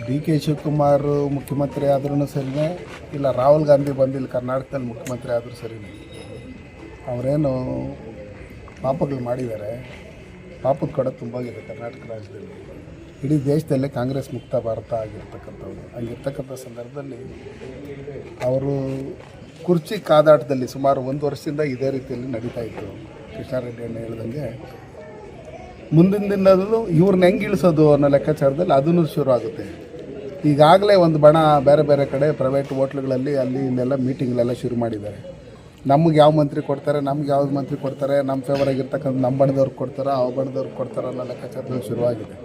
D K Shivakumar ಮುಖ್ಯಮಂತ್ರಿ ಆದ್ರೂ ಸರಿಯೇ, ಇಲ್ಲ ರಾಹುಲ್ ಗಾಂಧಿ ಬಂದಿಲ್ಲ ಕರ್ನಾಟಕದಲ್ಲಿ ಮುಖ್ಯಮಂತ್ರಿ ಆದರೂ ಸರಿಯೇ. ಅವರೇನು ಪಾಪಗಳು ಮಾಡಿದ್ದಾರೆ, ಪಾಪದ ಕಡೆ ತುಂಬಾಗಿದೆ ಕರ್ನಾಟಕ ರಾಜ್ಯದಲ್ಲಿ. ಇಡೀ ದೇಶದಲ್ಲೇ ಕಾಂಗ್ರೆಸ್ ಮುಕ್ತ ಭಾರತ ಆಗಿರ್ತಕ್ಕಂಥವ್ರು. ಹಂಗಿರ್ತಕ್ಕಂಥ ಸಂದರ್ಭದಲ್ಲಿ ಅವರು ಕುರ್ಚಿ ಕಾದಾಟದಲ್ಲಿ ಸುಮಾರು 1 ವರ್ಷದಿಂದ ಇದೇ ರೀತಿಯಲ್ಲಿ ನಡೀತಾ ಇತ್ತು. ಕೃಷ್ಣಾರೆಡ್ಡಿ ಅಣ್ಣ ಹೇಳ್ದಂಗೆ ಮುಂದಿನ ದಿನದಲ್ಲೂ ಇವ್ರನ್ನ ಹೆಂಗೆ ಇಳಿಸೋದು ಅನ್ನೋ ಲೆಕ್ಕಾಚಾರದಲ್ಲಿ ಅದನ್ನು ಶುರು ಆಗುತ್ತೆ. ಈಗಾಗಲೇ ಒಂದು ಬಣ ಬೇರೆ ಬೇರೆ ಕಡೆ ಪ್ರೈವೇಟ್ ಹೋಟ್ಲುಗಳಲ್ಲಿ ಅಲ್ಲಿ ಇಲ್ಲೆಲ್ಲ ಮೀಟಿಂಗ್ಲೆಲ್ಲ ಶುರು ಮಾಡಿದ್ದಾರೆ. ನಮ್ಗೆ ಯಾವ ಮಂತ್ರಿ ಕೊಡ್ತಾರೆ, ನಮ್ಗೆ ಯಾವ್ದು ಮಂತ್ರಿ ಕೊಡ್ತಾರೆ, ನಮ್ಮ ಫೇವರ್ ಆಗಿರ್ತಕ್ಕಂಥ ನಮ್ಮ ಬಣದವ್ರಿಗೆ ಕೊಡ್ತಾರೆ, ಅವ ಬಣದವ್ರಿಗೆ ಕೊಡ್ತಾರೆ ಅನ್ನೋ ಲೆಕ್ಕಾಚಾರದಲ್ಲಿ ಶುರುವಾಗಿದೆ.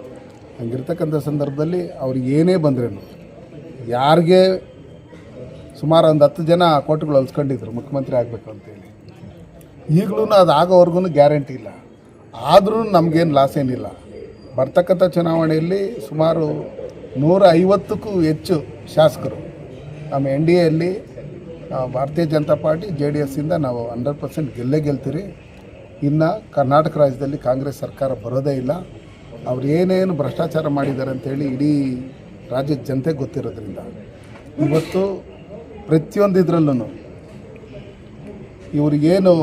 ಹಂಗಿರ್ತಕ್ಕಂಥ ಸಂದರ್ಭದಲ್ಲಿ ಅವ್ರು ಏನೇ ಬಂದ್ರೇನು, ಯಾರಿಗೆ ಸುಮಾರು ಒಂದು 10 ಜನ ಕೋಟಿಗಳು ಹೊಲ್ಸ್ಕೊಂಡಿದ್ರು ಮುಖ್ಯಮಂತ್ರಿ ಆಗಬೇಕು ಅಂತೇಳಿ. ಈಗಲೂ ಅದು ಆಗೋವರೆಗೂ ಗ್ಯಾರಂಟಿ ಇಲ್ಲ. ಆದರೂ ನಮಗೇನು ಲಾಸ್ ಏನಿಲ್ಲ. ಬರ್ತಕ್ಕಂಥ ಚುನಾವಣೆಯಲ್ಲಿ ಸುಮಾರು 150ಕ್ಕೂ ಹೆಚ್ಚು ಶಾಸಕರು ನಮ್ಮ NDAಯಲ್ಲಿ ಭಾರತೀಯ ಜನತಾ ಪಾರ್ಟಿ JDSಯಿಂದ ನಾವು 100% ಗೆಲ್ತೀರಿ. ಇನ್ನು ಕರ್ನಾಟಕ ರಾಜ್ಯದಲ್ಲಿ ಕಾಂಗ್ರೆಸ್ ಸರ್ಕಾರ ಬರೋದೇ ಇಲ್ಲ. ಅವ್ರು ಏನೇನು ಭ್ರಷ್ಟಾಚಾರ ಮಾಡಿದ್ದಾರೆ ಅಂತೇಳಿ ಇಡೀ ರಾಜ್ಯದ ಜನತೆಗೆ ಗೊತ್ತಿರೋದ್ರಿಂದ ಇವತ್ತು ಪ್ರತಿಯೊಂದು ಇದರಲ್ಲೂ ಇವ್ರಿಗೇನು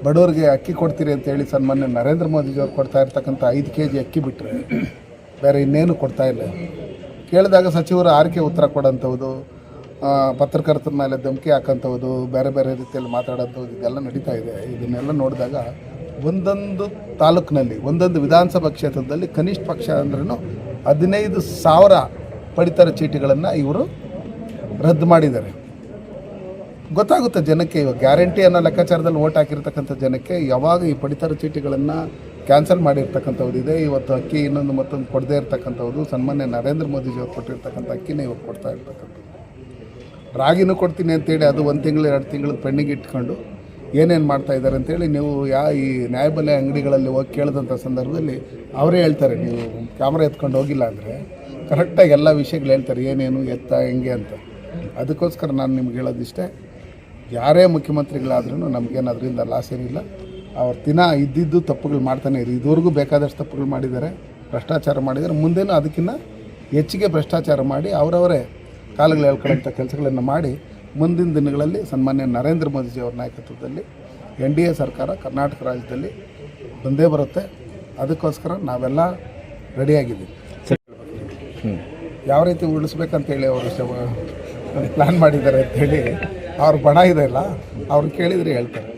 ಬಡವರಿಗೆ ಅಕ್ಕಿ ಕೊಡ್ತೀರಿ ಅಂತೇಳಿ ಸನ್ಮಾನ್ಯ ನರೇಂದ್ರ ಮೋದಿಜಿಯವ್ರು ಕೊಡ್ತಾ ಇರ್ತಕ್ಕಂಥ 5 kg ಅಕ್ಕಿ ಬಿಟ್ಟರೆ ಬೇರೆ ಇನ್ನೇನು ಕೊಡ್ತಾ ಇಲ್ಲ. ಕೇಳಿದಾಗ ಸಚಿವರು ಆರ್ಕೆ ಉತ್ತರ ಕೊಡೋಂಥದ್ದು, ಪತ್ರಕರ್ತರ ಮೇಲೆ ಧಮಕಿ ಹಾಕೋಂಥದ್ದು, ಬೇರೆ ಬೇರೆ ರೀತಿಯಲ್ಲಿ ಮಾತಾಡೋಂಥದ್ದು ಇದೆಲ್ಲ ನಡೀತಾ ಇದೆ. ಇದನ್ನೆಲ್ಲ ನೋಡಿದಾಗ ಒಂದೊಂದು ತಾಲೂಕಿನಲ್ಲಿ ಒಂದೊಂದು ವಿಧಾನಸಭಾ ಕ್ಷೇತ್ರದಲ್ಲಿ ಕನಿಷ್ಠ ಪಕ್ಷ ಅಂದ್ರೂ 15,000 ಪಡಿತರ ಚೀಟಿಗಳನ್ನು ಇವರು ರದ್ದು ಮಾಡಿದ್ದಾರೆ. ಗೊತ್ತಾಗುತ್ತೆ ಜನಕ್ಕೆ. ಇವಾಗ ಗ್ಯಾರಂಟಿ ಅನ್ನೋ ಲೆಕ್ಕಾಚಾರದಲ್ಲಿ ಓಟ್ ಹಾಕಿರ್ತಕ್ಕಂಥ ಜನಕ್ಕೆ ಯಾವಾಗ ಈ ಪಡಿತರ ಚೀಟಿಗಳನ್ನು ಕ್ಯಾನ್ಸಲ್ ಮಾಡಿರ್ತಕ್ಕಂಥದ್ದು ಇದೆ. ಇವತ್ತು ಅಕ್ಕಿ ಇನ್ನೊಂದು ಮತ್ತೊಂದು ಕೊಡದೇ ಇರ್ತಕ್ಕಂಥದ್ದು, ಸನ್ಮಾನ್ಯ ನರೇಂದ್ರ ಮೋದಿಜಿಯವ್ರು ಕೊಟ್ಟಿರ್ತಕ್ಕಂಥ ಅಕ್ಕಿನೇ ಇವಾಗ ಕೊಡ್ತಾ ಇರ್ತಕ್ಕಂಥದ್ದು. ರಾಗಿನೂ ಕೊಡ್ತೀನಿ ಅಂತೇಳಿ ಅದು 1 ತಿಂಗಳು 2 ತಿಂಗಳು ಪೆಂಡಿಂಗ್ ಇಟ್ಕೊಂಡು ಏನೇನು ಮಾಡ್ತಾ ಇದ್ದಾರೆ ಅಂತೇಳಿ ನೀವು ಈ ನ್ಯಾಯಬೆಲೆ ಅಂಗಡಿಗಳಲ್ಲಿ ಹೋಗಿ ಕೇಳಿದಂಥ ಸಂದರ್ಭದಲ್ಲಿ ಅವರೇ ಹೇಳ್ತಾರೆ. ನೀವು ಕ್ಯಾಮ್ರಾ ಎತ್ಕೊಂಡು ಹೋಗಿಲ್ಲ ಅಂದರೆ ಕರೆಕ್ಟಾಗಿ ಎಲ್ಲ ವಿಷಯಗಳು ಹೇಳ್ತಾರೆ, ಏನೇನು ಎತ್ತ ಹೆಂಗೆ ಅಂತ. ಅದಕ್ಕೋಸ್ಕರ ನಾನು ನಿಮ್ಗೆ ಹೇಳೋದಿಷ್ಟೇ, ಯಾರೇ ಮುಖ್ಯಮಂತ್ರಿಗಳಾದ್ರೂ ನಮಗೇನು ಅದರಿಂದ ಲಾಸ್ ಏನಿಲ್ಲ. ಅವ್ರ ದಿನ ಇದ್ದಿದ್ದು ತಪ್ಪುಗಳು ಮಾಡ್ತಾನೆ ಇರಿ. ಇದುವರೆಗೂ ಬೇಕಾದಷ್ಟು ತಪ್ಪುಗಳು ಮಾಡಿದ್ದಾರೆ, ಭ್ರಷ್ಟಾಚಾರ ಮಾಡಿದ್ದಾರೆ. ಮುಂದೇನೂ ಅದಕ್ಕಿಂತ ಹೆಚ್ಚಿಗೆ ಭ್ರಷ್ಟಾಚಾರ ಮಾಡಿ ಅವರವರೇ ಕಾಲುಗಳು ಹೇಳ್ಕೊಳ್ಳೋಂಥ ಕೆಲಸಗಳನ್ನು ಮಾಡಿ ಮುಂದಿನ ದಿನಗಳಲ್ಲಿ ಸನ್ಮಾನ್ಯ ನರೇಂದ್ರ ಮೋದಿಜಿಯವರ ನಾಯಕತ್ವದಲ್ಲಿ NDA ಸರ್ಕಾರ ಕರ್ನಾಟಕ ರಾಜ್ಯದಲ್ಲಿ ಬಂದೇ ಬರುತ್ತೆ. ಅದಕ್ಕೋಸ್ಕರ ನಾವೆಲ್ಲ ರೆಡಿಯಾಗಿದ್ದೀವಿ. ಯಾವ ರೀತಿ ಉಳಿಸ್ಬೇಕಂತೇಳಿ ಅವರು ಪ್ಲ್ಯಾನ್ ಮಾಡಿದ್ದಾರೆ ಅಂಥೇಳಿ ಅವ್ರ ಬಣ ಇದೆ ಅಲ್ಲ, ಅವ್ರು ಕೇಳಿದರೆ ಹೇಳ್ತಾರೆ.